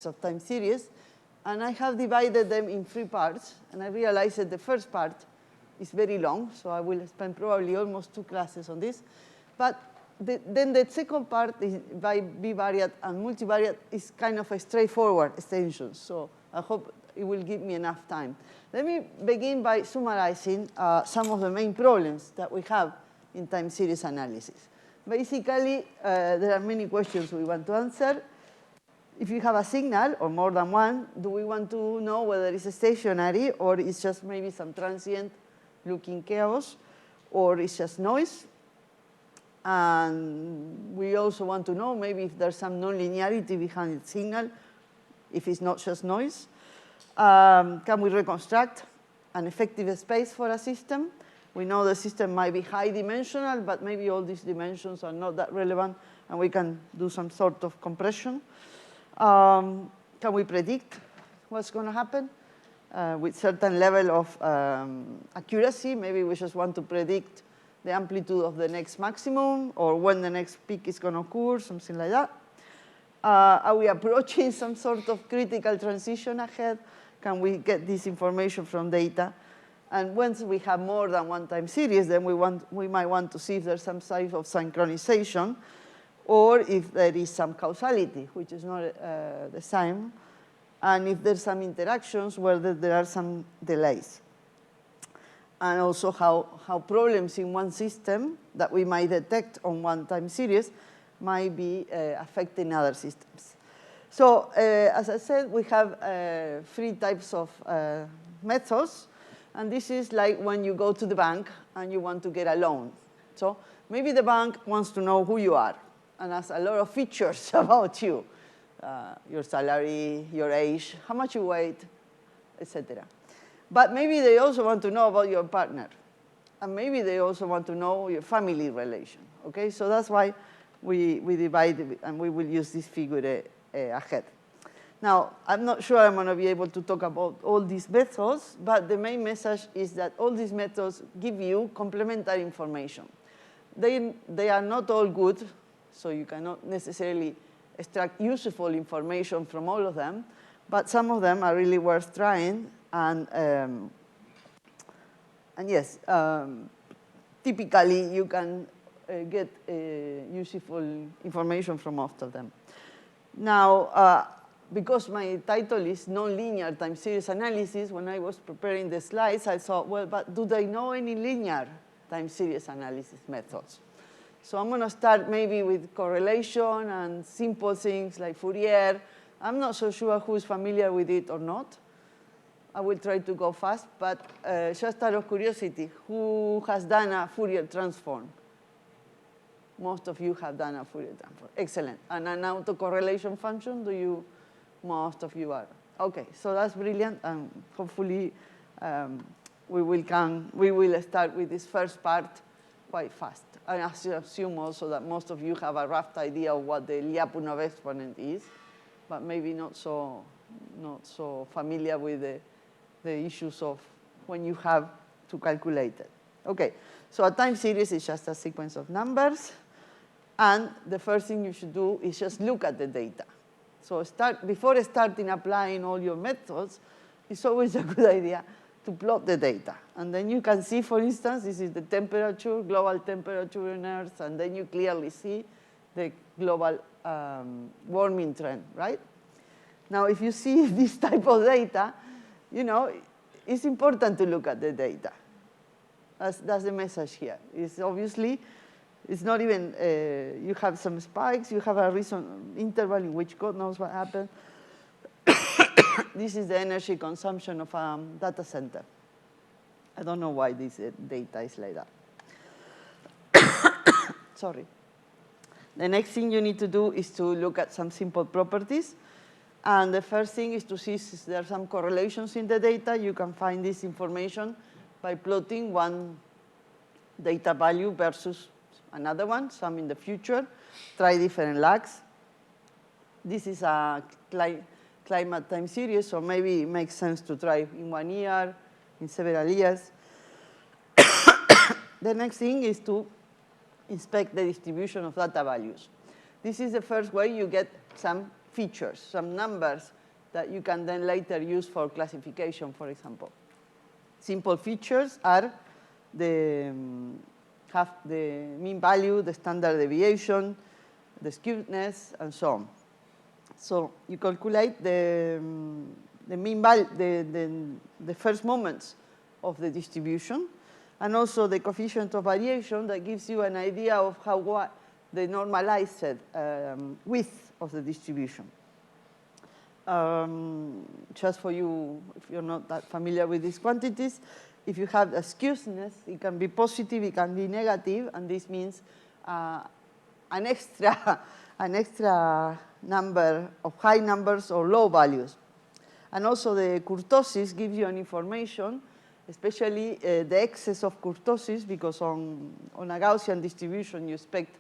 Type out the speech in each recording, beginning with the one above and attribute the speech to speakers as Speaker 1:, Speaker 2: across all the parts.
Speaker 1: of time series, and I have divided them in 3 parts, and I realized that the first part is very long, so I will spend probably almost 2 classes on this. But then the second part is by bivariate and multivariate is kind of a straightforward extension, so I hope it will give me enough time. Let me begin by summarizing some of the main problems that we have in time series analysis. Basically, there are many questions we want to answer. If you have a signal, or more than one, do we want to know whether it's stationary, or it's just maybe some transient looking chaos, or it's just noise? And we also want to know maybe if there's some nonlinearity behind the signal, if it's not just noise. Can we reconstruct an effective space for a system? We know the system might be high dimensional, but maybe all these dimensions are not that relevant, and we can do some sort of compression. Can we predict what's going to happen with certain level of accuracy? Maybe we just want to predict the amplitude of the next maximum, or when the next peak is going to occur, something like that. Are we approaching some sort of critical transition ahead? Can we get this information from data? And once we have more than one time series, then we might want to see if there's some type of synchronization, or if there is some causality, which is not the same, and if there's some interactions where there are some delays. And also how problems in one system that we might detect on one time series might be affecting other systems. So as I said, we have 3 types of methods. And this is like when you go to the bank and you want to get a loan. So maybe the bank wants to know who you are and has a lot of features about you, your salary, your age, how much you weigh, etc. But maybe they also want to know about your partner. And maybe they also want to know your family relation. Okay, so that's why we divide, and we will use this figure ahead. Now, I'm not sure I'm going to be able to talk about all these methods, but the main message is that all these methods give you complementary information. They are not all good, so you cannot necessarily extract useful information from all of them, but some of them are really worth trying. And yes, typically you can get useful information from most of them. Now, because my title is Nonlinear Time Series Analysis, when I was preparing the slides, I thought, well, but do they know any linear time series analysis methods? So I'm going to start maybe with correlation and simple things like Fourier. I'm not so sure who is familiar with it or not. I will try to go fast, but just out of curiosity, who has done a Fourier transform? Most of you have done a Fourier transform. Excellent. And an autocorrelation function, most of you are. OK, so that's brilliant. And hopefully, we will start with this first part quite fast. I assume also that most of you have a rough idea of what the Lyapunov exponent is, but maybe not so familiar with the issues of when you have to calculate it. OK, so a time series is just a sequence of numbers. And the first thing you should do is just look at the data. So before starting applying all your methods, it's always a good idea to plot the data. And then you can see, for instance, this is the temperature, global temperature on Earth, and then you clearly see the global warming trend, right? Now, if you see this type of data, it's important to look at the data. That's the message here. It's obviously, it's not even, you have some spikes, you have a reason interval in which God knows what happened. This is the energy consumption of a data center. I don't know why this data is like that. Sorry. The next thing you need to do is to look at some simple properties. And the first thing is to see if there are some correlations in the data. You can find this information by plotting one data value versus another one, some in the future. Try different lags. This is a climate time series, so maybe it makes sense to try in 1 year, in several years. The next thing is to inspect the distribution of data values. This is the first way you get some features, some numbers that you can then later use for classification, for example. Simple features are have the mean value, the standard deviation, the skewness, and so on. So you calculate the mean value, the first moments of the distribution, and also the coefficient of variation that gives you an idea of how the normalized width of the distribution. Just for you, if you're not that familiar with these quantities, if you have a skewness, it can be positive, it can be negative, and this means an extra number of high numbers or low values. And also the kurtosis gives you an information, especially the excess of kurtosis, because on a Gaussian distribution you expect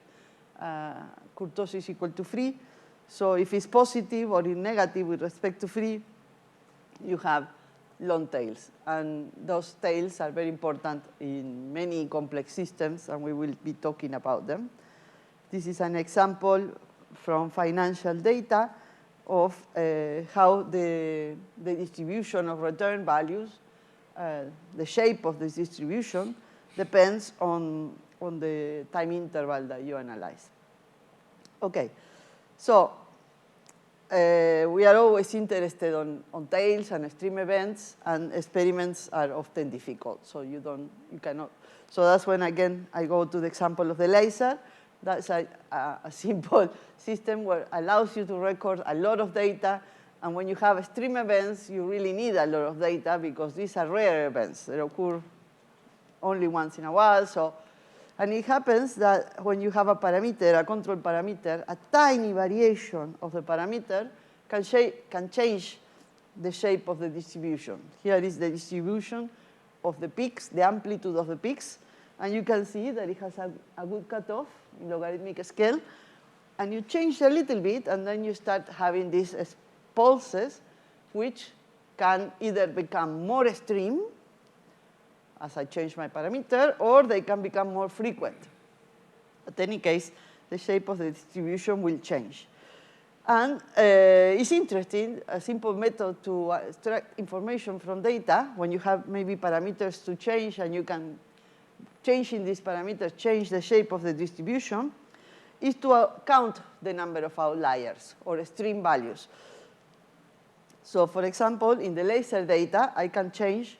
Speaker 1: kurtosis equal to 3. So if it's positive or in negative with respect to 3, you have long tails. And those tails are very important in many complex systems, and we will be talking about them. This is an example from financial data of how the distribution of return values, the shape of this distribution, depends on the time interval that you analyze. Okay, so we are always interested on tails and extreme events, and experiments are often difficult, so you cannot. So that's when, again, I go to the example of the laser. That's a simple system where allows you to record a lot of data, and when you have extreme events, you really need a lot of data because these are rare events. They occur only once in a while. And it happens that when you have a parameter, a control parameter, a tiny variation of the parameter can change the shape of the distribution. Here is the distribution of the peaks, the amplitude of the peaks, and you can see that it has a good cutoff in logarithmic scale. And you change a little bit, and then you start having these pulses, which can either become more extreme, as I change my parameter, or they can become more frequent. In any case, the shape of the distribution will change. And it's interesting, a simple method to extract information from data, when you have maybe parameters to change, and you can, changing these parameters, change the shape of the distribution, is to count the number of outliers or extreme values. So for example, in the laser data, I can change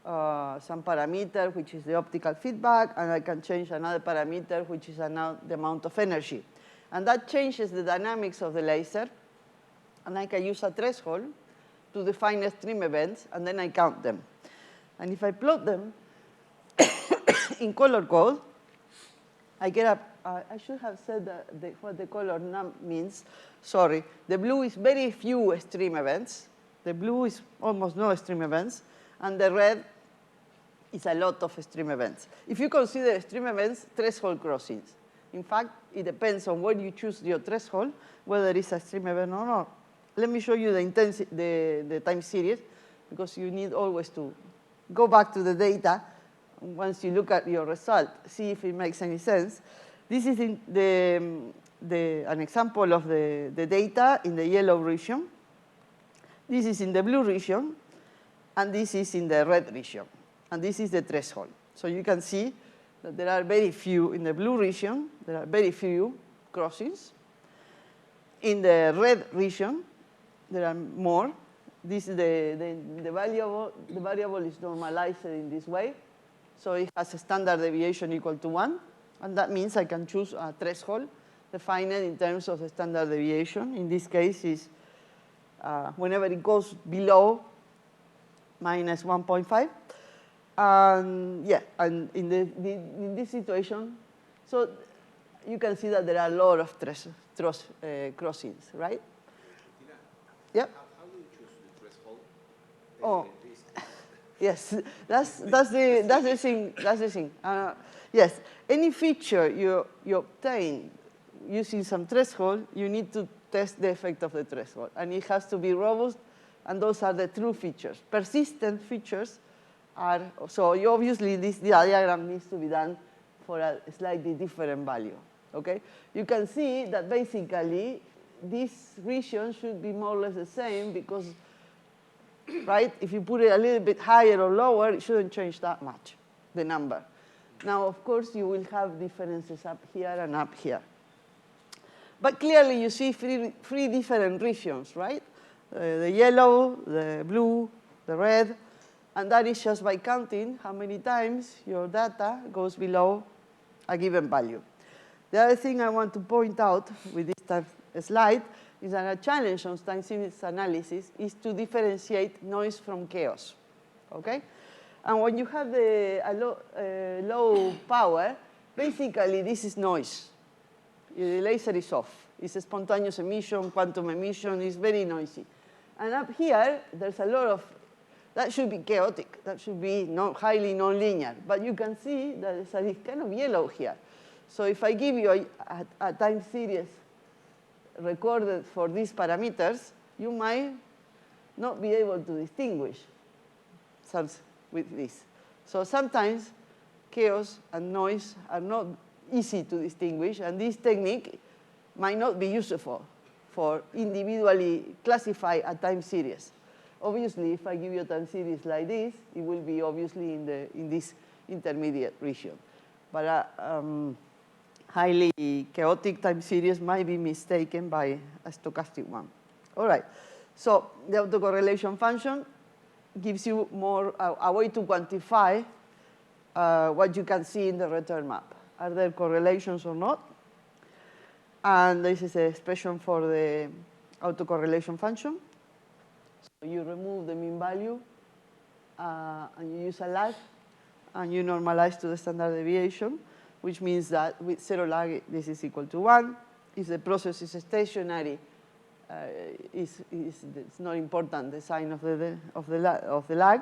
Speaker 1: some parameter, which is the optical feedback, and I can change another parameter, which is the amount of energy. And that changes the dynamics of the laser, and I can use a threshold to define extreme events, and then I count them. And if I plot them in color code, I get I should have said what the color num means. Sorry. The blue is very few extreme events. The blue is almost no extreme events. And the red is a lot of extreme events. If you consider extreme events, threshold crossings. In fact, it depends on when you choose your threshold, whether it's a extreme event or not. Let me show you the time series, because you need always to go back to the data. Once you look at your result, see if it makes any sense. This is an example of the data in the yellow region. This is in the blue region, and this is in the red region. And this is the threshold. So you can see that there are very few in the blue region. There are very few crossings. In the red region, there are more. This is the variable. The variable is normalized in this way. So it has a standard deviation equal to 1. And that means I can choose a threshold, define it in terms of the standard deviation. In this case, is whenever it goes below minus 1.5. And yeah, and in this situation, so you can see that there are a lot of crossings, right? Yeah.
Speaker 2: How do you choose the threshold?
Speaker 1: Oh, yes, that's the thing. That's the thing. Yes, any feature you obtain using some threshold, you need to test the effect of the threshold, and it has to be robust. And those are the true features. Persistent features are, so obviously this diagram needs to be done for a slightly different value, okay? You can see that basically this region should be more or less the same because, right, if you put it a little bit higher or lower, it shouldn't change that much, the number. Now, of course, you will have differences up here and up here. But clearly, you see three different regions, right? The yellow, the blue, the red. And that is just by counting how many times your data goes below a given value. The other thing I want to point out with this slide is that a challenge on time series analysis is to differentiate noise from chaos, okay? And when you have a low power, basically this is noise. The laser is off. It's a spontaneous emission, quantum emission, it's very noisy. And up here, there's a lot of, that should be chaotic. That should be highly nonlinear. But you can see that there's a kind of yellow here. So if I give you a time series recorded for these parameters, you might not be able to distinguish with this. So sometimes chaos and noise are not easy to distinguish, and this technique might not be useful for individually classify a time series. Obviously, if I give you a time series like this, it will be obviously in this intermediate region. But highly chaotic time series might be mistaken by a stochastic one. All right, so the autocorrelation function gives you more a way to quantify what you can see in the return map. Are there correlations or not? And this is the expression for the autocorrelation function. So you remove the mean value, and you use a lag, and you normalize to the standard deviation, which means that with zero lag, this is equal to 1. If the process is stationary, it's not important, the sign of the lag.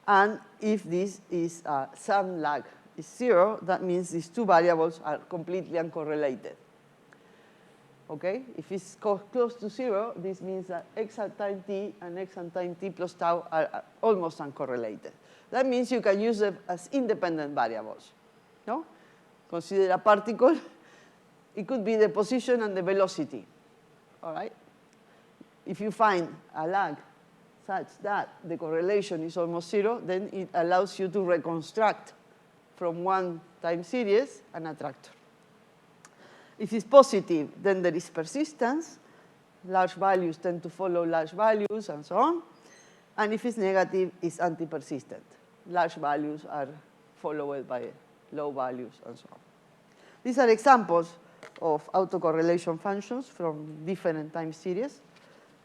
Speaker 1: And if this is some lag is 0, that means these two variables are completely uncorrelated. Okay? If it's close to 0, this means that x at time t and x at time t plus tau are almost uncorrelated. That means you can use them as independent variables. No? Consider a particle. It could be the position and the velocity. All right? If you find a lag such that the correlation is almost 0, then it allows you to reconstruct from one time series an attractor. If it's positive, then there is persistence. Large values tend to follow large values and so on. And if it's negative, it's anti-persistent. Large values are followed by low values and so on. These are examples of autocorrelation functions from different time series.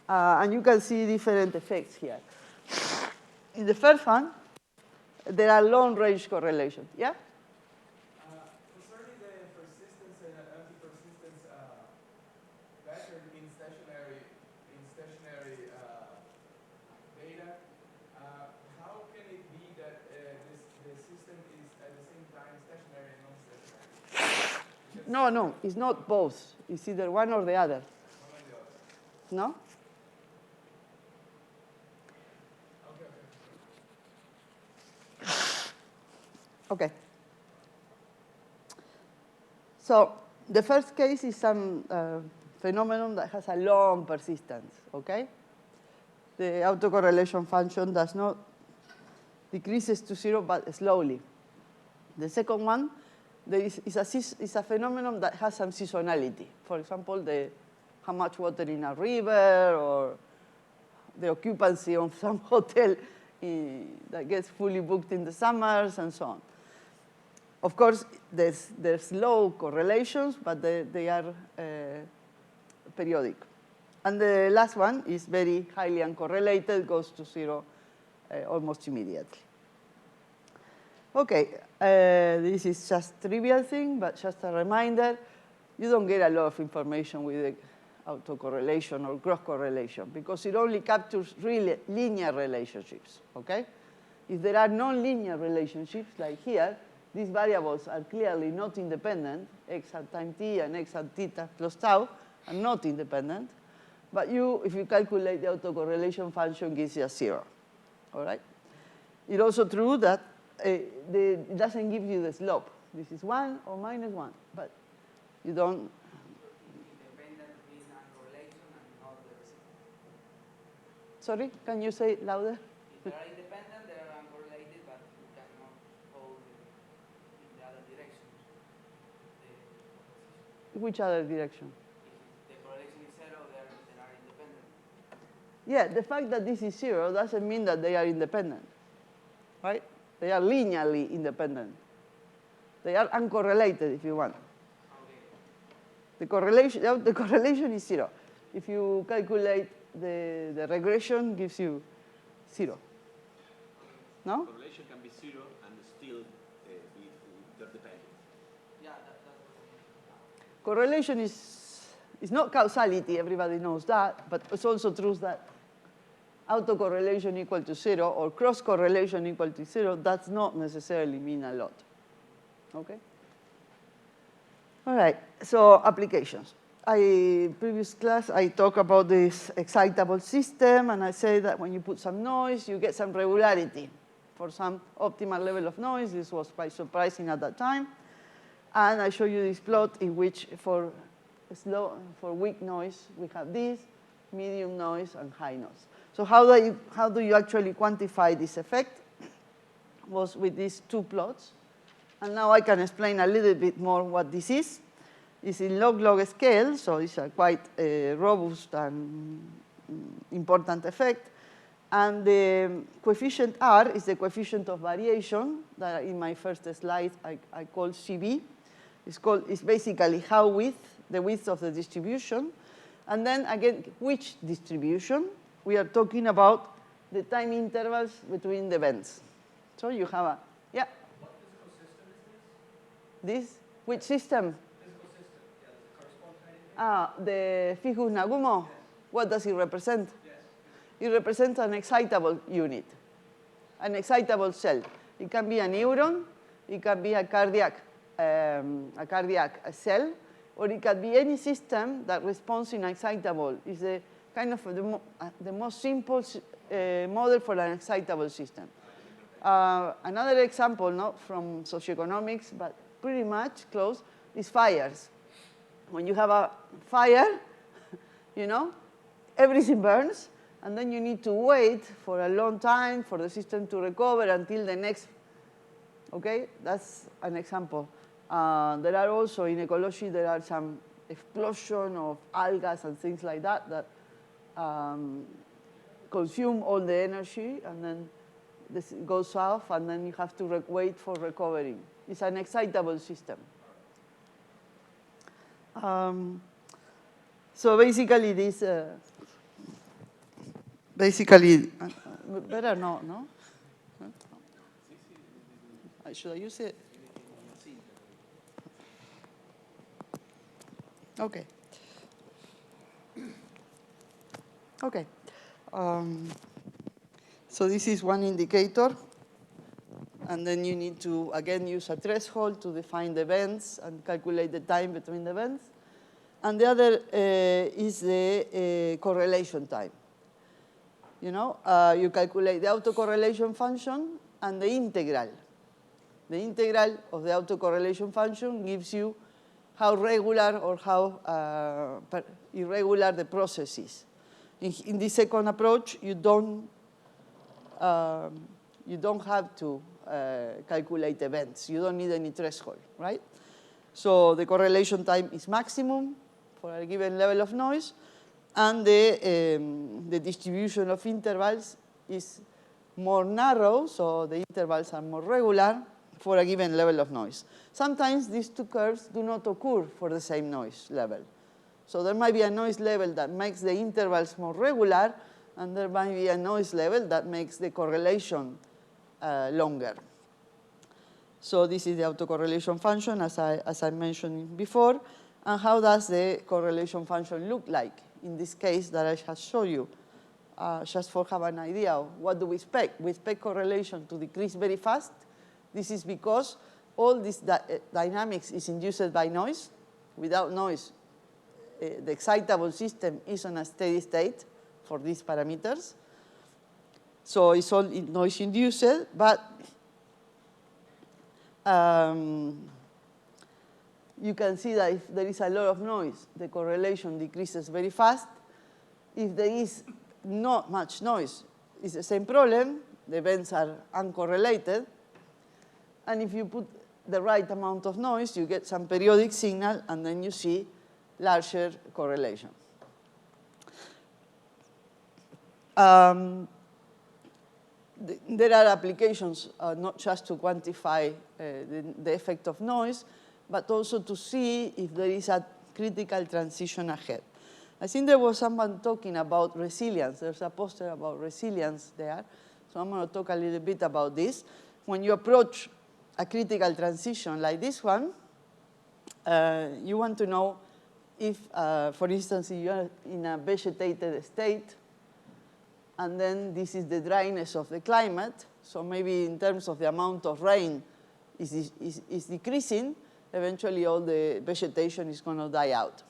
Speaker 1: And you can see different effects here. In the first one, there are long-range correlations. Yeah?
Speaker 3: Concerning the persistence and anti-persistence measured in stationary data, how can it be that the system is at the same time stationary and non-stationary?
Speaker 1: No, it's not both. It's either one or the other.
Speaker 3: One or the other.
Speaker 1: No? Okay. So the first case is some phenomenon that has a long persistence, okay? The autocorrelation function does not decreases to 0, but slowly. The second one is a phenomenon that has some seasonality. For example, how much water in a river, or the occupancy of some hotel that gets fully booked in the summers, and so on. Of course, there's low correlations, but they are periodic. And the last one is very highly uncorrelated, goes to 0 almost immediately. Okay, this is just a trivial thing, but just a reminder, you don't get a lot of information with the autocorrelation or cross correlation because it only captures really linear relationships, okay? If there are nonlinear relationships, like here, these variables are clearly not independent. X at time t and x at theta plus tau are not independent. But if you calculate the autocorrelation function, gives you a 0, all right? It's also true that it doesn't give you the slope. This is 1 or -1, but you don't.
Speaker 4: Independent means
Speaker 1: Sorry, can you say it louder?
Speaker 4: If they are independent, they are uncorrelated, but you cannot hold in the other direction.
Speaker 1: Which other direction?
Speaker 4: If the correlation is zero, they are independent.
Speaker 1: Yeah, the fact that this is 0 doesn't mean that they are independent, right? They are linearly independent. They are uncorrelated, if you want.
Speaker 4: Okay.
Speaker 1: The correlation is 0. If you calculate the regression, gives you 0. No?
Speaker 2: Correlation can be 0 and still be interdependent.
Speaker 4: Yeah, that's
Speaker 1: Correlation is not causality, everybody knows that, but it's also true that autocorrelation equal to 0 or cross-correlation equal to 0 does not necessarily mean a lot. Okay? All right, so applications. Previous class, I talked about this excitable system, and I say that when you put some noise, you get some regularity for some optimal level of noise. This was quite surprising at that time. And I show you this plot in which for weak noise, we have this, medium noise, and high noise. So how do you actually quantify this effect? Was with these two plots. And now I can explain a little bit more what this is. It's in log-log scale, so it's a quite robust and important effect. And the coefficient R is the coefficient of variation that in my first slide I call CB. It's basically the width of the distribution. And then again, which distribution? We are talking about the time intervals between the events. So you have a, yeah.
Speaker 3: What physical system is this?
Speaker 1: This, which system?
Speaker 3: Physical system, yeah, does it correspond to anything?
Speaker 1: The Figus Nagumo.
Speaker 3: Yes.
Speaker 1: What does it represent?
Speaker 3: Yes.
Speaker 1: It represents an excitable unit, an excitable cell. It can be a neuron, it can be a cardiac cell, or it can be any system that responds in excitable. It's a kind of the most simple model for an excitable system. Another example, not from Socio-Economics, but pretty much close, is fires. When you have a fire, you know, everything burns, and then you need to wait for a long time for the system to recover until the next, okay? That's an example. There are also, in ecology, there are some explosion of algae and things like that that consume all the energy, and then this goes off, and then you have to wait for recovering. It's an excitable system. So basically, this, better not, no? Should I use it? Okay. Okay. So this is one indicator. And then you need to, again, use a threshold to define the events and calculate the time between the events. And the other is the correlation time. You know, you calculate the autocorrelation function and the integral. The integral of the autocorrelation function gives you how regular or how irregular the process is. In this second approach, you don't have to calculate events. You don't need any threshold, right? So the correlation time is maximum for a given level of noise, and the distribution of intervals is more narrow, so the intervals are more regular for a given level of noise. Sometimes these two curves do not occur for the same noise level. So there might be a noise level that makes the intervals more regular, and there might be a noise level that makes the correlation longer. So this is the autocorrelation function, as I mentioned before. And how does the correlation function look like in this case that I just showed you? Just for have an idea of what do we expect. We expect correlation to decrease very fast. This is because all this dynamics is induced by noise. Without noise, the excitable system is on a steady state for these parameters. So it's all noise induced, but you can see that if there is a lot of noise, the correlation decreases very fast. If there is not much noise, it's the same problem. The events are uncorrelated. And if you put the right amount of noise, you get some periodic signal, and then you see larger correlation. There are applications not just to quantify the effect of noise, but also to see if there is a critical transition ahead. I think there was someone talking about resilience. There's a poster about resilience there. So I'm going to talk a little bit about this. When you approach a critical transition like this one, you want to know if, for instance, if you're in a vegetated state, and then this is the dryness of the climate, so maybe in terms of the amount of rain is decreasing, eventually all the vegetation is going to die out.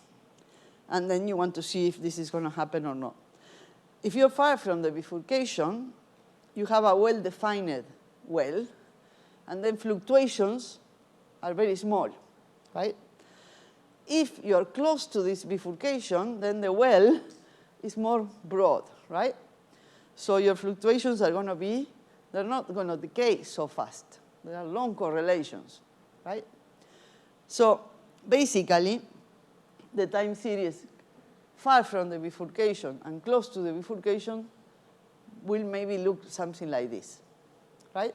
Speaker 1: And then you want to see if this is going to happen or not. If you're far from the bifurcation, you have a well-defined well, and then fluctuations are very small, right? If you're close to this bifurcation, then the well is more broad, right? So your fluctuations are going to be, they're not going to decay so fast. There are long correlations, right? So basically, the time series far from the bifurcation and close to the bifurcation will maybe look something like this, right?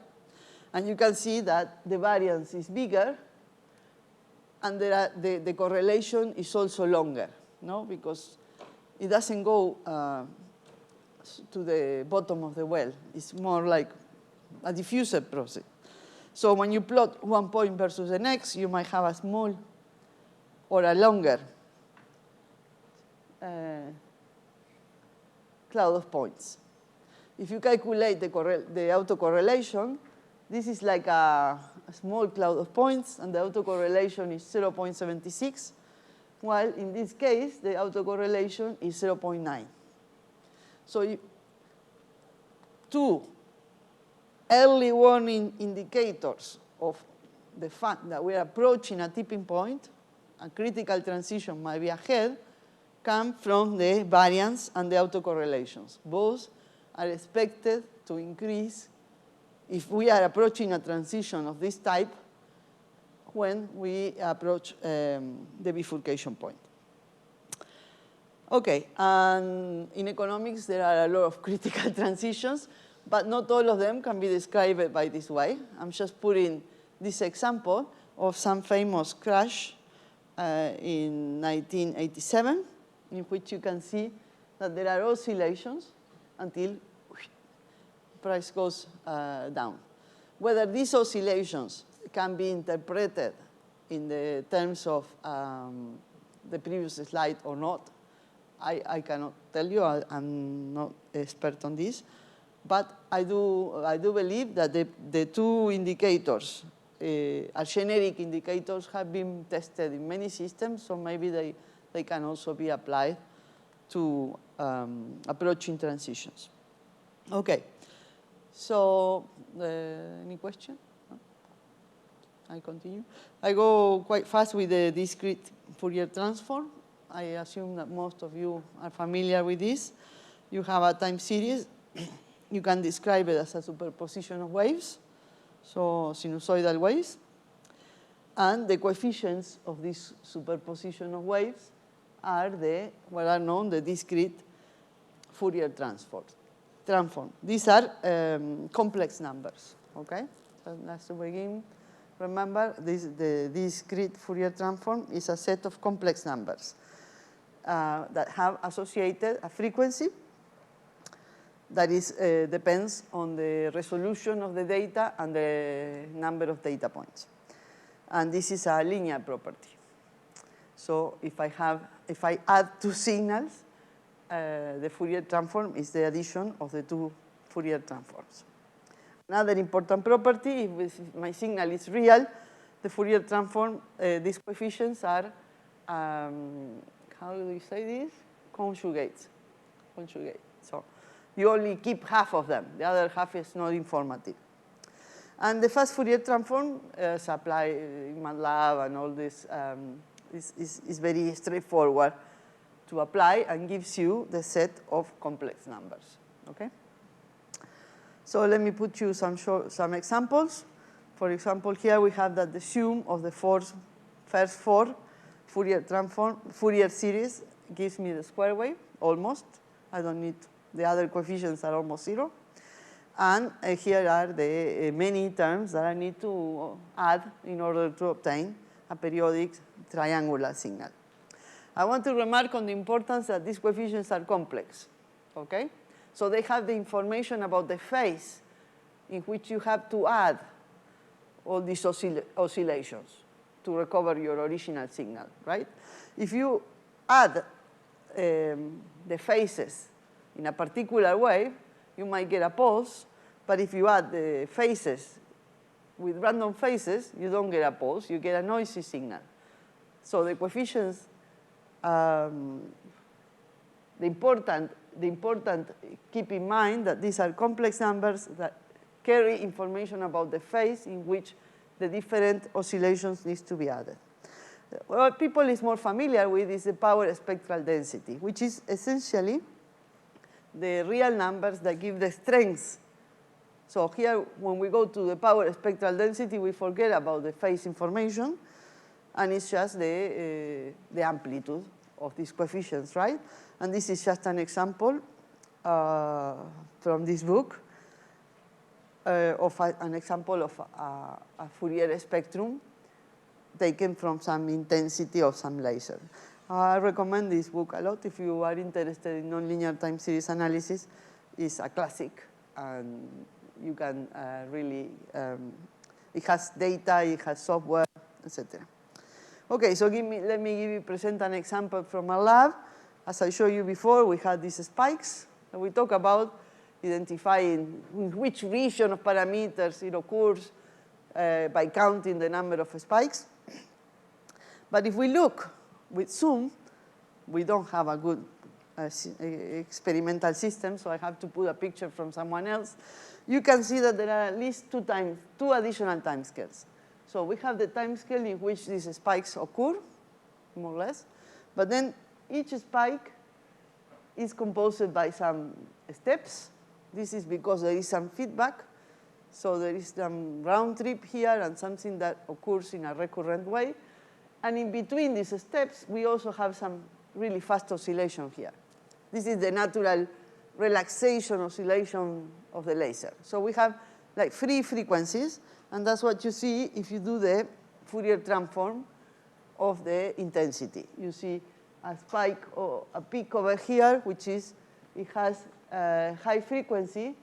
Speaker 1: And you can see that the variance is bigger, and the correlation is also longer, no? Because it doesn't go to the bottom of the well. It's more like a diffuser process. So when you plot one point versus the next, you might have a small or a longer cloud of points. If you calculate the autocorrelation, this is like a small cloud of points, and the autocorrelation is 0.76, while in this case, the autocorrelation is 0.9. So two early warning indicators of the fact that we are approaching a tipping point, a critical transition might be ahead, come from the variance and the autocorrelations. Both are expected to increase if we are approaching a transition of this type when we approach the bifurcation point. Okay, and in economics, there are a lot of critical transitions, but not all of them can be described by this way. I'm just putting this example of some famous crash in 1987, in which you can see that there are oscillations until price goes down. Whether these oscillations can be interpreted in the terms of the previous slide or not, I cannot tell you. I'm not expert on this. But I do believe that the two indicators are generic indicators, have been tested in many systems, so maybe they can also be applied to approaching transitions. Okay, so any question? No? I continue. I go quite fast with the discrete Fourier transform. I assume that most of you are familiar with this. You have a time series. You can describe it as a superposition of waves, so sinusoidal waves. And the coefficients of this superposition of waves are what are known the discrete Fourier transform. These are complex numbers, okay? So let's begin. Remember, the discrete Fourier transform is a set of complex numbers that have associated a frequency that depends on the resolution of the data and the number of data points. And this is a linear property. So if I add two signals, the Fourier transform is the addition of the two Fourier transforms. Another important property, if my signal is real, the Fourier transform, these coefficients are, how do you say this? Conjugates. So you only keep half of them. The other half is not informative. And the fast Fourier transform is applied in MATLAB and all this is very straightforward. to apply and gives you the set of complex numbers, okay? So let me put you some examples. For example, here we have that the sum of the first four Fourier series gives me the square wave, almost. I don't need, the other coefficients are almost 0. And here are the many terms that I need to add in order to obtain a periodic triangular signal. I want to remark on the importance that these coefficients are complex, okay? So they have the information about the phase in which you have to add all these oscillations to recover your original signal, right? If you add the phases in a particular wave, you might get a pulse, but if you add the phases with random phases, you don't get a pulse, you get a noisy signal. So the coefficients, the important, keep in mind that these are complex numbers that carry information about the phase in which the different oscillations need to be added. What people is more familiar with is the power spectral density, which is essentially the real numbers that give the strength. So here, when we go to the power spectral density, we forget about the phase information, and it's just the amplitude of these coefficients, right? And this is just an example from this book of an example of a Fourier spectrum taken from some intensity of some laser. I recommend this book a lot if you are interested in nonlinear time series analysis. It's a classic, and you can really, it has data, it has software, etc. Okay, so let me present an example from our lab. As I showed you before, we had these spikes, and we talk about identifying in which region of parameters it occurs by counting the number of spikes. But if we look with zoom, we don't have a good experimental system, so I have to put a picture from someone else. You can see that there are at least two additional timescales. So we have the timescale in which these spikes occur, more or less. But then each spike is composed by some steps. This is because there is some feedback. So there is some round trip here and something that occurs in a recurrent way. And in between these steps, we also have some really fast oscillation here. This is the natural relaxation oscillation of the laser. So we have like 3 frequencies, and that's what you see if you do the Fourier transform of the intensity. You see a spike or a peak over here, which is, it has high frequency,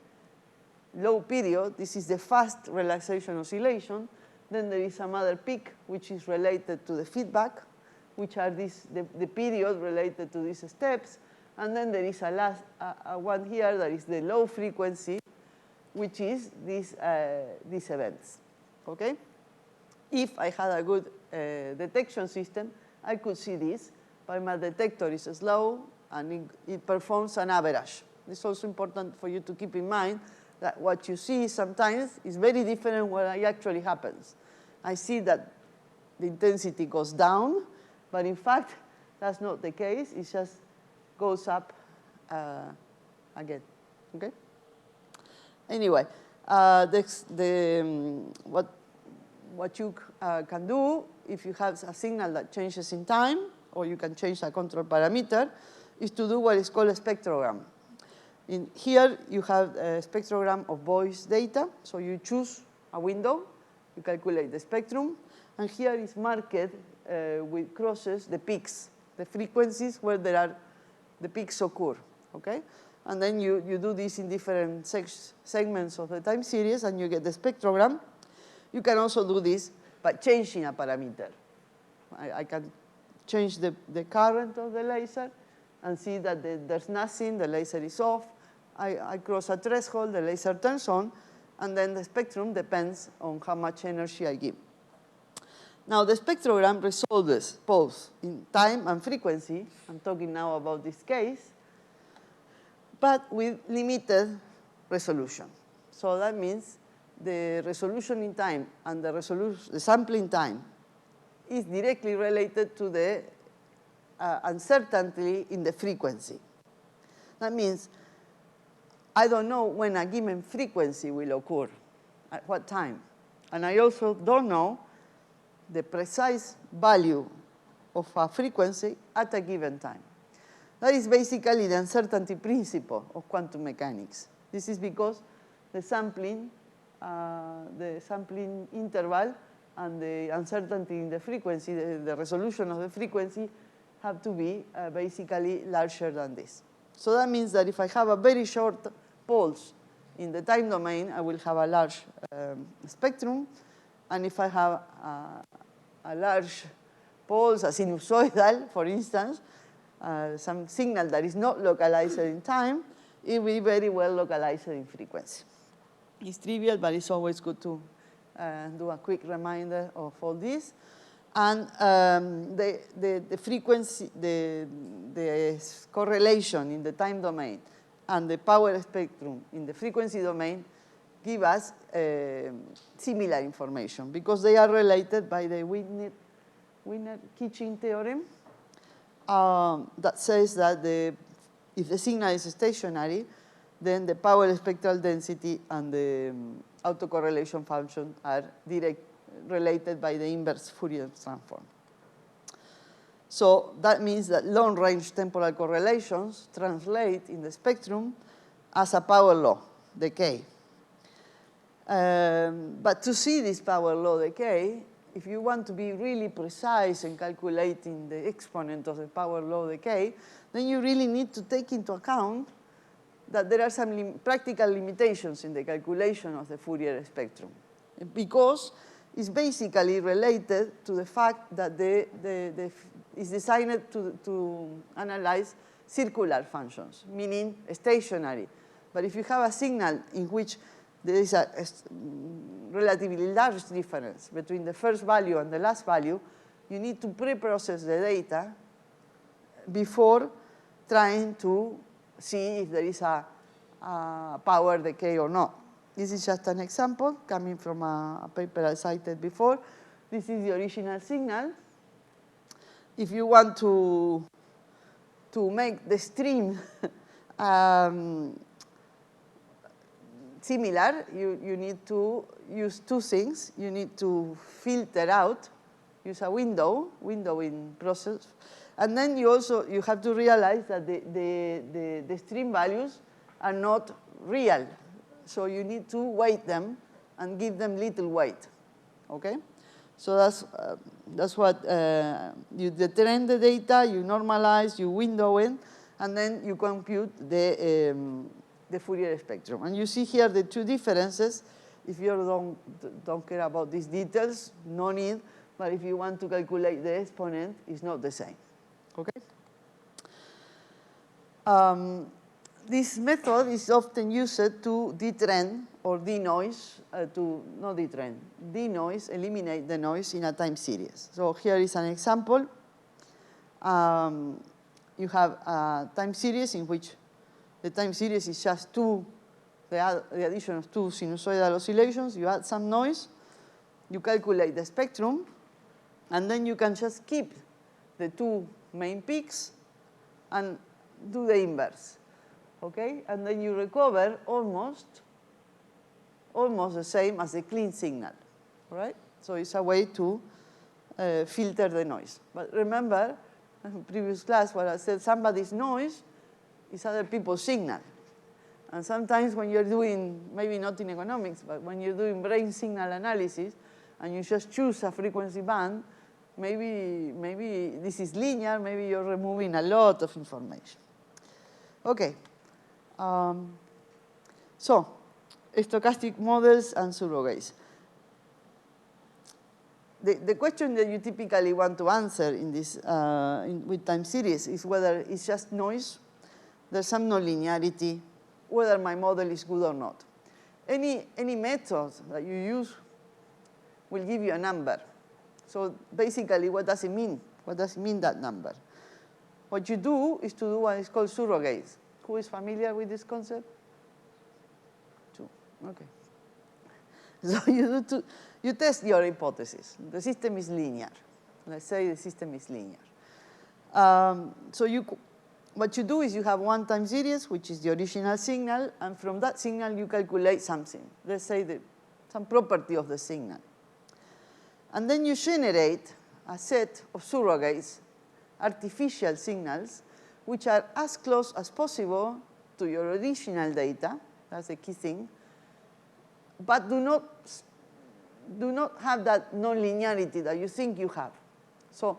Speaker 1: low period. This is the fast relaxation oscillation. Then there is some other peak, which is related to the feedback, which are the period related to these steps. And then there is a last one here that is the low frequency, which is these events, okay? If I had a good detection system, I could see this, but my detector is slow, and it performs an average. It's also important for you to keep in mind that what you see sometimes is very different what actually happens. I see that the intensity goes down, but in fact, that's not the case. It just goes up again, okay? Anyway, what you can do if you have a signal that changes in time, or you can change a control parameter, is to do what is called a spectrogram. Here, you have a spectrogram of voice data. So you choose a window, you calculate the spectrum, and here is marked with crosses the peaks, the frequencies where the peaks occur, okay? And then you do this in different segments of the time series, and you get the spectrogram. You can also do this by changing a parameter. I can change the current of the laser and see that there's nothing, the laser is off. I cross a threshold, the laser turns on, and then the spectrum depends on how much energy I give. Now, the spectrogram resolves both in time and frequency. I'm talking now about this case, but with limited resolution. So that means the resolution in time and the sampling time is directly related to the uncertainty in the frequency. That means I don't know when a given frequency will occur, at what time. And I also don't know the precise value of a frequency at a given time. That is basically the uncertainty principle of quantum mechanics. This is because the sampling interval and the uncertainty in the frequency, the resolution of the frequency, have to be basically larger than this. So that means that if I have a very short pulse in the time domain, I will have a large spectrum. And if I have a large pulse, a sinusoidal, for instance, some signal that is not localized in time, it will be very well localized in frequency. It's trivial, but it's always good to do a quick reminder of all this. And the frequency, the correlation in the time domain and the power spectrum in the frequency domain give us similar information because they are related by the Wigner-Kitching theorem that says that if the signal is stationary, then the power spectral density and the autocorrelation function are related by the inverse Fourier transform. So that means that long-range temporal correlations translate in the spectrum as a power law decay. But to see this power law decay, if you want to be really precise in calculating the exponent of the power law decay, then you really need to take into account that there are some practical limitations in the calculation of the Fourier spectrum, because it's basically related to the fact that it's designed to analyze circular functions, meaning stationary. But if you have a signal in which there is a relatively large difference between the first value and the last value, you need to pre-process the data before trying to see if there is a power decay or not. This is just an example coming from a paper I cited before. This is the original signal. If you want to make the stream similar, you need to use two things. You need to filter out, use a windowing process. And then you have to realize that the stream values are not real. So you need to weight them and give them little weight, okay? So that's what, you detrain the data, you normalize, you window it, and then you compute the Fourier spectrum. And you see here the two differences. If you don't care about these details, no need. But if you want to calculate the exponent, it's not the same. Okay? This method is often used to detrend or denoise, denoise, eliminate the noise in a time series. So here is an example. You have a time series in which the time series is just the addition of two sinusoidal oscillations. You add some noise, you calculate the spectrum, and then you can just keep the two main peaks and do the inverse, okay? And then you recover almost the same as the clean signal, right? So it's a way to filter the noise. But remember, in previous class, what I said, somebody's noise is other people's signal. And sometimes when you're doing, maybe not in economics, but when you're doing brain signal analysis, and you just choose a frequency band, maybe this is linear, maybe you're removing a lot of information. Okay. So, stochastic models and surrogates. The question that you typically want to answer in this with time series is whether it's just noise, there's some nonlinearity, whether my model is good or not. Any method that you use will give you a number. So basically, what does it mean? What does it mean, that number? What you do is to do what is called surrogates. Who is familiar with this concept? Two. Okay. So you test your hypothesis. The system is linear. Let's say the system is linear. So what you do is you have one-time series, which is the original signal, and from that signal you calculate something. Let's say some property of the signal. And then you generate a set of surrogates, artificial signals, which are as close as possible to your original data. That's the key thing. But do not have that nonlinearity that you think you have. So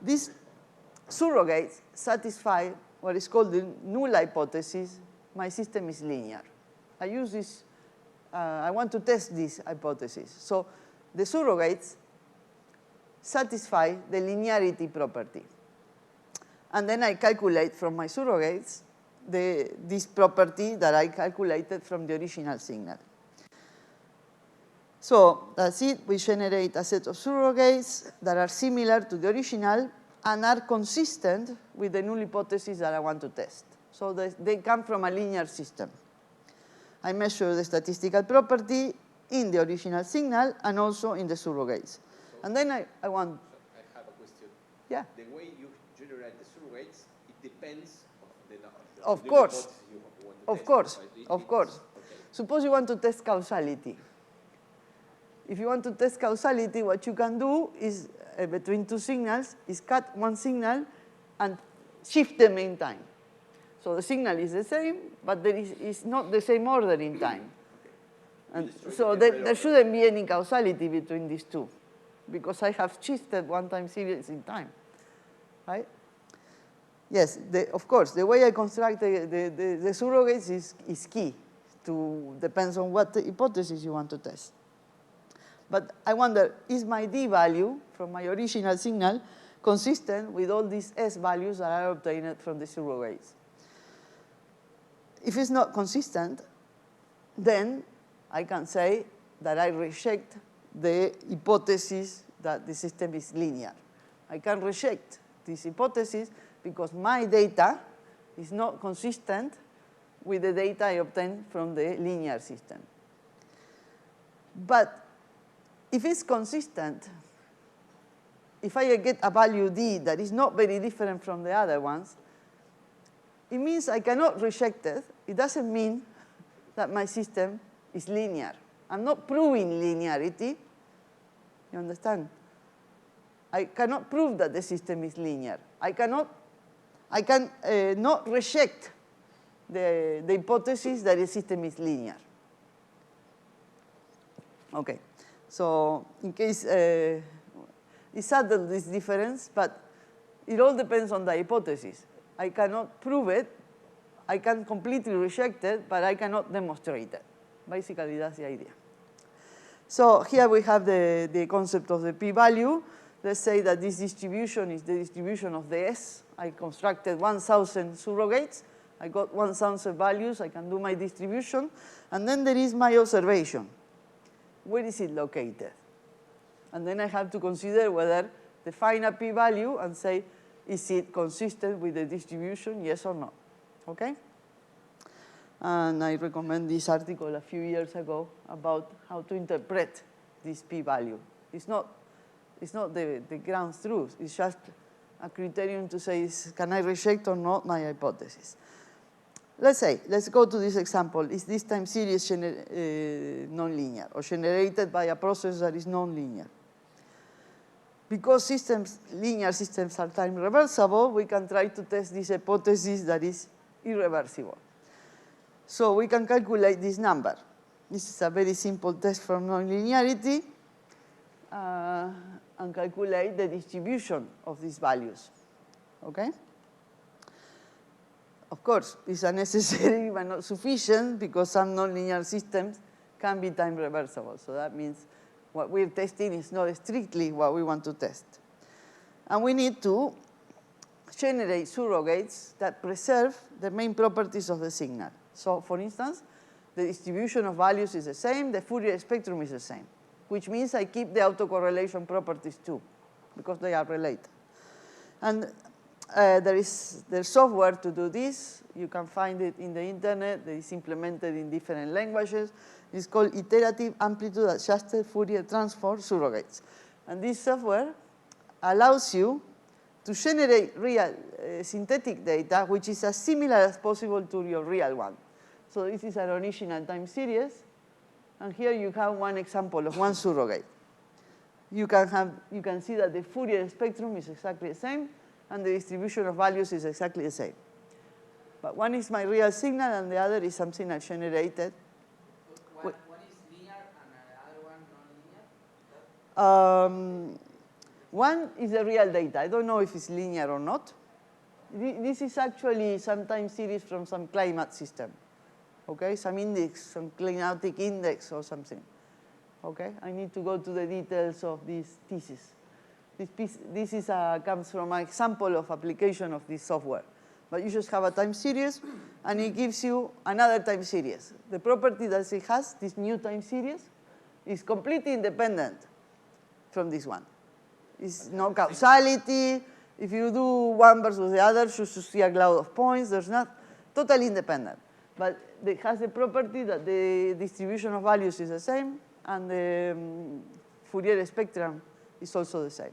Speaker 1: these surrogates satisfy what is called the null hypothesis. My system is linear. I use this, I want to test this hypothesis. So the surrogates satisfy the linearity property. And then I calculate from my surrogates this property that I calculated from the original signal. So that's it. We generate a set of surrogates that are similar to the original and are consistent with the null hypothesis that I want to test. So they come from a linear system. I measure the statistical property in the original signal and also in the surrogates. And then I want...
Speaker 2: I have a question.
Speaker 1: Yeah.
Speaker 2: The way you generate the surrogates, it depends on the
Speaker 1: Of course.
Speaker 2: hypothesis you want to
Speaker 1: Of
Speaker 2: test,
Speaker 1: course.
Speaker 2: right?
Speaker 1: Of course.
Speaker 2: Okay.
Speaker 1: Suppose you want to test causality. If you want to test causality, what you can do is, between two signals, is cut one signal and shift them in time. So the signal is the same, but it's not the same order in time. And so there shouldn't be any causality between these two, because I have shifted one-time series in time, right? Yes, of course, the way I construct the surrogates is key. Depends on what the hypothesis you want to test. But I wonder, is my D value from my original signal consistent with all these S values that are obtained from the surrogates? If it's not consistent, then I can say that I reject the hypothesis that the system is linear. I can reject this hypothesis because my data is not consistent with the data I obtained from the linear system. But if it's consistent, if I get a value D that is not very different from the other ones, it means I cannot reject it. It doesn't mean that my system is linear. I'm not proving linearity. You understand? I cannot prove that the system is linear. I can not reject the hypothesis that the system is linear. Okay. So in case it's subtle, this difference, but it all depends on the hypothesis. I cannot prove it. I can completely reject it, but I cannot demonstrate it. Basically, that's the idea. So here we have the concept of the p-value. Let's say that this distribution is the distribution of the S. I constructed 1,000 surrogates. I got 1,000 values. I can do my distribution. And then there is my observation. Where is it located? And then I have to consider whether define a p-value and say, is it consistent with the distribution, yes or no? Okay? And I recommend this article a few years ago about how to interpret this p-value. It's not the ground truth. It's just a criterion to say, can I reject or not my hypothesis? Let's go to this example. Is this time series nonlinear or generated by a process that is nonlinear? Because linear systems are time reversible, we can try to test this hypothesis that is irreversible. So we can calculate this number. This is a very simple test from nonlinearity and calculate the distribution of these values. Okay? Of course, it's unnecessary but not sufficient because some nonlinear systems can be time reversible. So that means what we're testing is not strictly what we want to test. And we need to generate surrogates that preserve the main properties of the signal. So for instance, the distribution of values is the same, the Fourier spectrum is the same, which means I keep the autocorrelation properties too, because they are related. And there's software to do this. You can find it in the internet. It is implemented in different languages. It's called Iterative Amplitude Adjusted Fourier Transform Surrogates. And this software allows you to generate real synthetic data, which is as similar as possible to your real one. So this is an original time series. And here you have one example of one surrogate. You can see that the Fourier spectrum is exactly the same, and the distribution of values is exactly the same. But one is my real signal, and the other is something I generated.
Speaker 4: One is linear and the other one non-linear?
Speaker 1: One is the real data. I don't know if it's linear or not. This is actually some time series from some climate system. Okay, some index, some climatic index or something. Okay, I need to go to the details of this thesis. This comes from an example of application of this software. But you just have a time series, and it gives you another time series. The property that it has, this new time series, is completely independent from this one. It's no causality. If you do one versus the other, you should see a cloud of points. There's not totally independent. But it has the property that the distribution of values is the same, and the Fourier spectrum is also the same.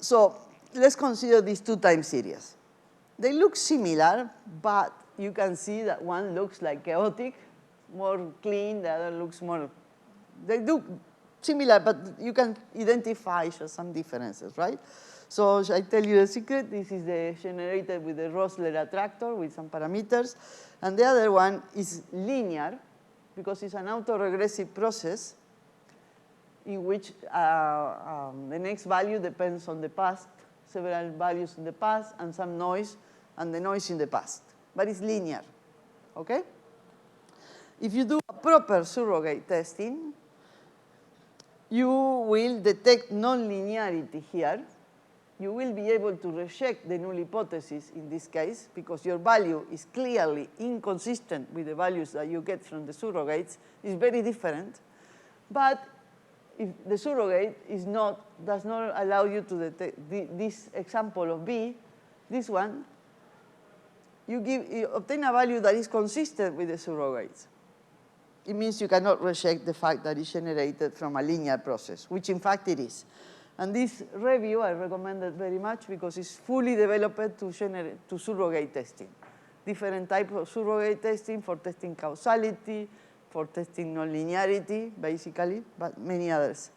Speaker 1: So let's consider these two time series. They look similar, but you can see that one looks like chaotic, more clean, the other looks more, they look similar, but you can identify just some differences, right? So I tell you the secret, this is generated with the Rosler attractor with some parameters, and the other one is linear, because it's an autoregressive process in which the next value depends on the past, several values in the past, and some noise, and the noise in the past. But it's linear, okay? If you do a proper surrogate testing, you will detect nonlinearity here. You will be able to reject the null hypothesis in this case, because your value is clearly inconsistent with the values that you get from the surrogates. It's very different. But if the surrogate does not allow you to detect this example of B, this one, you obtain a value that is consistent with the surrogates. It means you cannot reject the fact that it's generated from a linear process, which in fact it is. And this review I recommend it very much because it's fully developed to surrogate testing. Different types of surrogate testing for testing causality, for testing nonlinearity, basically, but many others.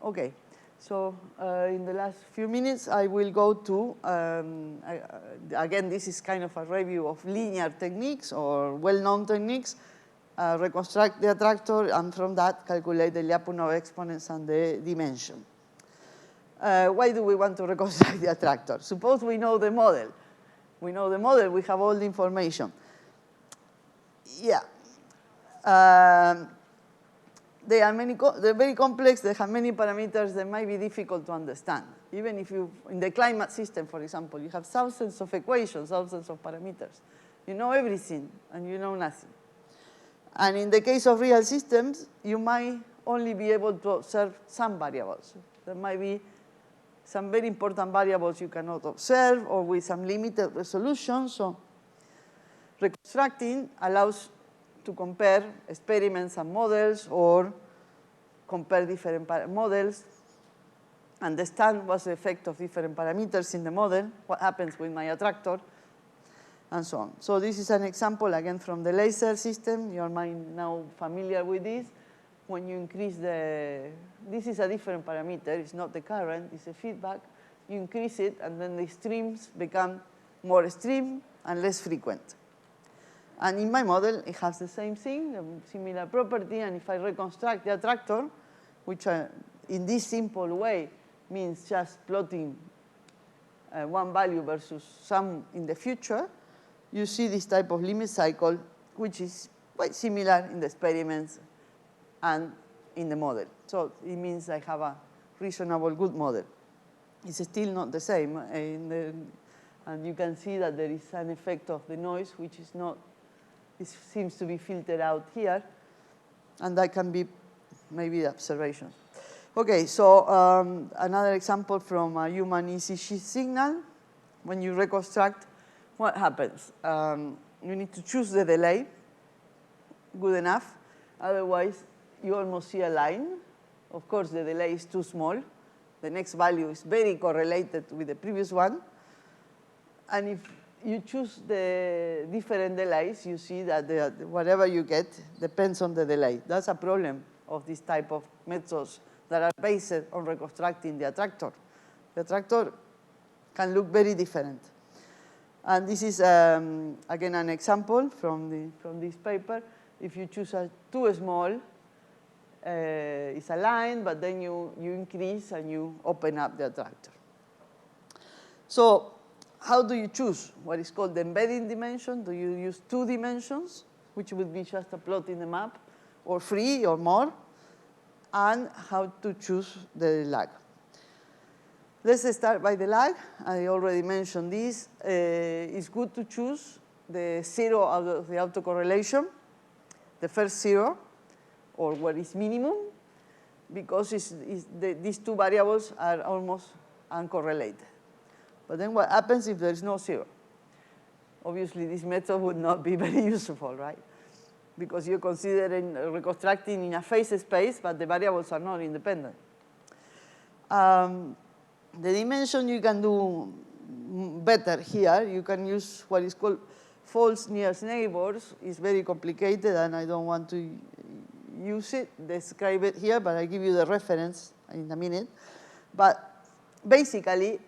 Speaker 1: Okay, so in the last few minutes, I will go to, again, this is kind of a review of linear techniques or well-known techniques, reconstruct the attractor, and from that, calculate the Lyapunov exponents and the dimension. Why do we want to reconstruct the attractor? Suppose we know the model. We know the model, we have all the information. Yeah. They're very complex, they have many parameters that might be difficult to understand. Even if in the climate system, for example, you have thousands of equations, thousands of parameters. You know everything, and you know nothing. And in the case of real systems, you might only be able to observe some variables. There might be some very important variables you cannot observe, or with some limited resolution. So reconstructing allows to compare experiments and models, or compare different models, understand what's the effect of different parameters in the model, what happens with my attractor, and so on. So this is an example, again, from the laser system. You are now familiar with this. When you increase this is a different parameter. It's not the current, it's a feedback. You increase it, and then the streams become more extreme and less frequent. And in my model, it has the same thing, a similar property. And if I reconstruct the attractor, which in this simple way means just plotting one value versus some in the future, you see this type of limit cycle, which is quite similar in the experiments and in the model. So it means I have a reasonable good model. It's still not the same. And you can see that there is an effect of the noise, which is not, it seems to be filtered out here. And that can be maybe the observation. Okay, so another example from a human ECG signal. When you reconstruct, what happens? You need to choose the delay good enough. Otherwise, you almost see a line. Of course, the delay is too small. The next value is very correlated with the previous one. And if you choose the different delays, you see that whatever you get depends on the delay. That's a problem of this type of methods that are based on reconstructing the attractor. The attractor can look very different. And this is, again, an example from this paper. If you choose a too small, it's a line, but then you increase and you open up the attractor. So how do you choose what is called the embedding dimension? Do you use 2 dimensions, which would be just a plot in the map, or 3 or more? And how to choose the lag. Let's start by the lag. I already mentioned this. It's good to choose the 0 out of the autocorrelation, the first 0, or what is minimum, because these 2 variables are almost uncorrelated. But then what happens if there is no 0? Obviously, this method would not be very useful, right? Because you're considering reconstructing in a phase space, but the variables are not independent. The dimension you can do better here. You can use what is called false nearest neighbors. It's very complicated, and I don't want to describe it here, but I give you the reference in a minute. But basically,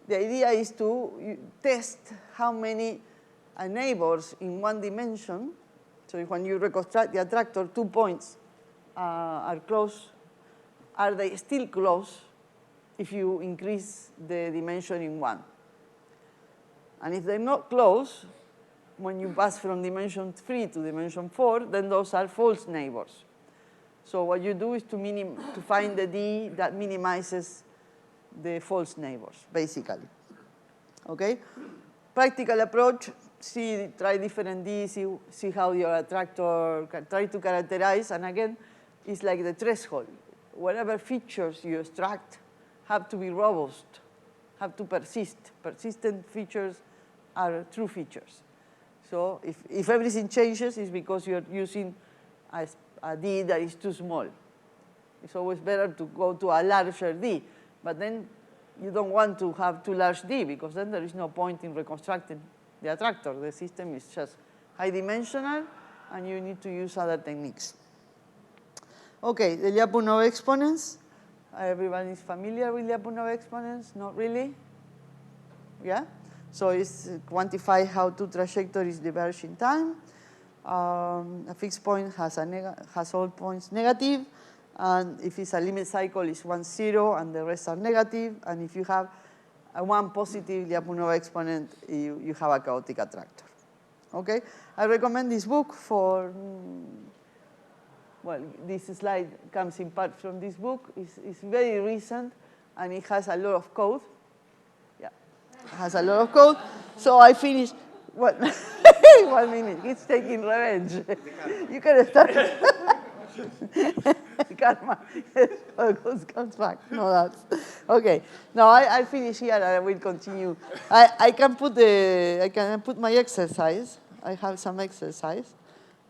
Speaker 1: the idea is to test how many neighbors in one dimension. So when you reconstruct the attractor, 2 points are close. Are they still close if you increase the dimension in 1? And if they're not close, when you pass from dimension 3 to dimension 4, then those are false neighbors. So what you do is to find the D that minimizes the false neighbors, basically. Okay? Practical approach, try different Ds, see how your attractor can try to characterize. And again, it's like the threshold. Whatever features you extract have to be robust, have to persist. Persistent features are true features. So if everything changes, it's because you're using a D that is too small. It's always better to go to a larger D. But then you don't want to have too large D, because then there is no point in reconstructing the attractor. The system is just high dimensional, and you need to use other techniques. Okay, the Lyapunov exponents. Everyone is familiar with Lyapunov exponents? Not really? Yeah? So it's quantify how 2 trajectories diverge in time. A fixed point has all points negative. And if it's a limit cycle, it's 1, 0, and the rest are negative. And if you have one positive Lyapunov exponent, you have a chaotic attractor. Okay? I recommend this book for, well, this slide comes in part from this book. It's very recent, and it has a lot of code. Yeah, it has a lot of code. So I finished, what? 1 minute, it's taking revenge. You can start. Karma comes back. No, that's okay. Now I'll finish here and I will continue. I can put my exercise. I have some exercise.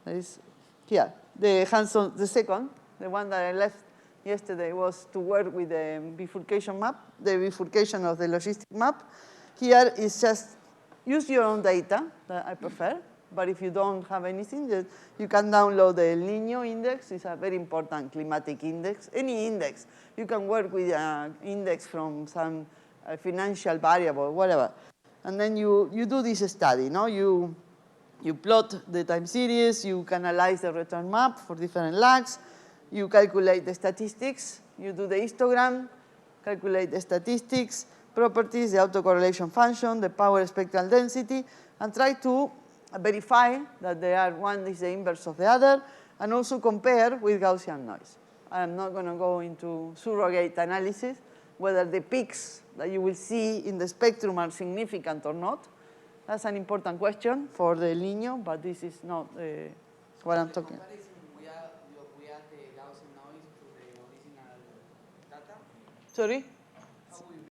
Speaker 1: That is here. The hands-on, the second, the one that I left yesterday, was to work with the bifurcation map, the bifurcation of the logistic map. Here is just use your own data that I prefer. But if you don't have anything, you can download the El Niño index. It's a very important climatic index. Any index. You can work with an index from some financial variable, whatever. And then you do this study. No? You plot the time series. You can analyze the return map for different lags. You calculate the statistics. You do the histogram, calculate the statistics, properties, the autocorrelation function, the power spectral density, and try to verify that one is the inverse of the other, and also compare with Gaussian noise. I'm not going to go into surrogate analysis, whether the peaks that you will see in the spectrum are significant or not. That's an important question for the El Niño, but this is not what I'm talking about.
Speaker 4: We add the Gaussian noise to the original data?
Speaker 1: Sorry?